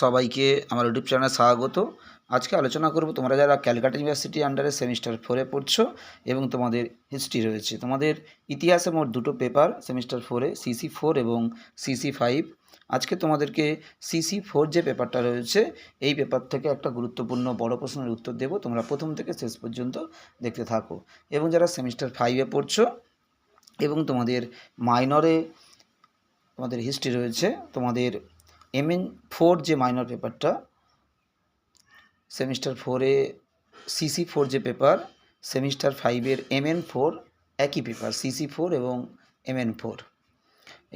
সবাইকে আমার ইউটিউব চ্যানেলে স্বাগত। আজকে আলোচনা করব তোমরা যারা ক্যালকাটা ইউনিভার্সিটি আন্ডারে সেমিস্টার 4-এ পড়ছো এবং তোমাদের হিস্ট্রি রয়েছে। তোমাদের ইতিহাসে মোট দুটো পেপার সেমিস্টার 4-এ CC4 এবং CC5। আজকে তোমাদেরকে CC4 যে পেপারটা রয়েছে এই পেপার থেকে একটা গুরুত্বপূর্ণ বড় প্রশ্নের উত্তর দেব। তোমরা প্রথম থেকে শেষ পর্যন্ত দেখতে থাকো। এবং যারা সেমিস্টার 5-এ পড়ছো এবং তোমাদের মাইনরে তোমাদের হিস্ট্রি রয়েছে, তোমাদের MN4 যে মাইনর পেপারটা, সেমিস্টার 4-এ CC4 যে পেপার, সেমিস্টার 5-এর MN4 একই পেপার, CC4 এবং MN4।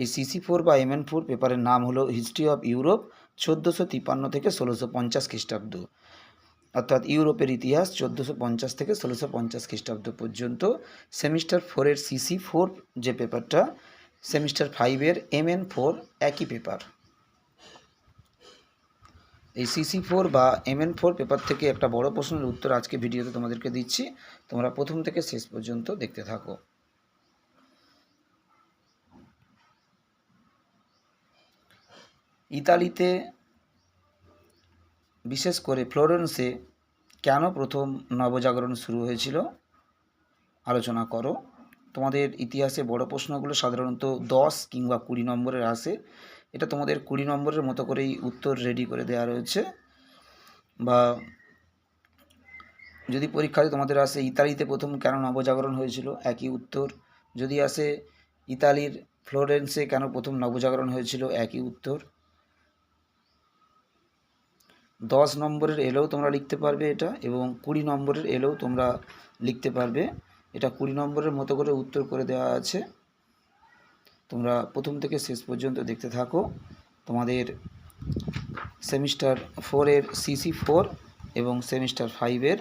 এই CC4 বা MN4 পেপারের নাম হলো হিস্ট্রি অফ ইউরোপ 1453 থেকে 1650 খ্রিস্টাব্দ, অর্থাৎ ইউরোপের ইতিহাস 1450 থেকে 1650 খ্রিস্টাব্দ পর্যন্ত। সেমিস্টার 4-এর CC4 যে পেপারটা, সেমিস্টার 5-এর MN4 একই পেপার। এই CC4 বা MN4 পেপার থেকে একটা বড় প্রশ্নের উত্তর আজকে ভিডিওতে তোমাদেরকে দিচ্ছি। তোমরা প্রথম থেকে শেষ পর্যন্ত দেখতে থাকো। ইতালিতে, বিশেষ করে ফ্লোরেন্সে কেন প্রথম নবজাগরণ শুরু হয়েছিল আলোচনা করো। তোমাদের ইতিহাসে বড় প্রশ্নগুলো সাধারণত 10 কিংবা 20 নম্বরের আসে। এটা তোমাদের 20 নম্বরের মতো করেই উত্তর রেডি করে দেওয়া রয়েছে। বা যদি পরীক্ষায় তোমাদের আসে ইতালিতে প্রথম কেন নবজাগরণ হয়েছিল, একই উত্তর। যদি আসে ইতালির ফ্লোরেন্সে কেন প্রথম নবজাগরণ হয়েছিল, একই উত্তর। 10 নম্বরের এলেও তোমরা লিখতে পারবে এটা, এবং 20 নম্বরের এলেও তোমরা লিখতে পারবে। এটা 20 নম্বরের মতো করে উত্তর করে দেওয়া আছে। তোমরা প্রথম থেকে শেষ পর্যন্ত দেখতে থাকো। তোমাদের সেমিস্টার 4-এর CC4 এবং সেমিস্টার 5-এর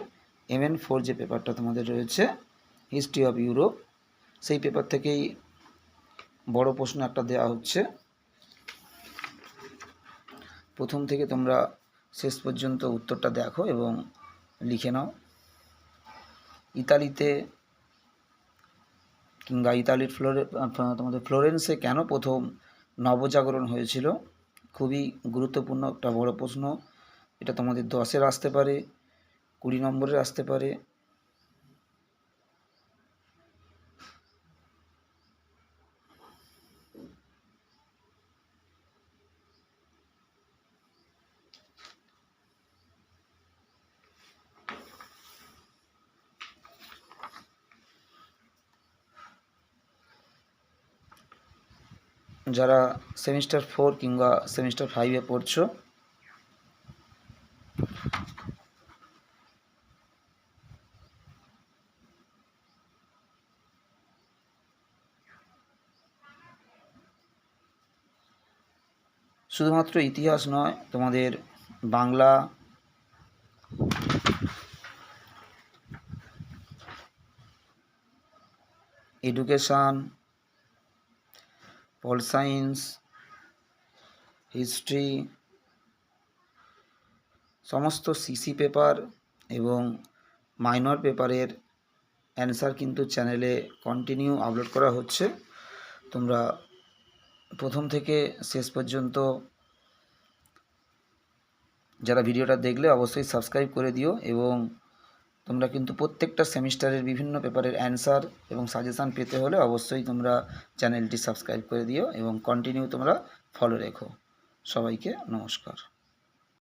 MN4 যে পেপারটা তোমাদের রয়েছে হিস্ট্রি অফ ইউরোপ, সেই পেপার থেকেই বড় প্রশ্ন একটা দেওয়া হচ্ছে। প্রথম থেকে তোমরা শেষ পর্যন্ত উত্তরটা দেখো এবং লিখে নাও। ইতালিতে কিংবা ইতালির তোমাদের ফ্লোরেন্সে কেন প্রথম নবজাগরণ হয়েছিল, খুবই গুরুত্বপূর্ণ একটা বড় প্রশ্ন। এটা তোমাদের 10-এর আসতে পারে, 20 নম্বরের আসতে পারে। যারা সেমিস্টার 4 কিংবা সেমিস্টার 5-এ পড়ছো, শুধুমাত্র ইতিহাস নয়, তোমাদের Bangla, education, pol science, history, সমস্ত সিসি পেপার এবং মাইনর পেপারের অ্যান্সার কিন্তু চ্যানেলে কন্টিনিউ আপলোড করা হচ্ছে। তোমরা প্রথম থেকে শেষ পর্যন্ত যারা ভিডিওটা দেখলে অবশ্যই সাবস্ক্রাইব করে দিও, এবং তোমরা কিন্তু প্রত্যেকটা সেমিস্টারের বিভিন্ন পেপারের অ্যান্সার এবং সাজেশান পেতে হলে অবশ্যই তোমরা চ্যানেলটি সাবস্ক্রাইব করে দিও এবং কন্টিনিউ তোমরা ফলো রেখো। সবাইকে নমস্কার।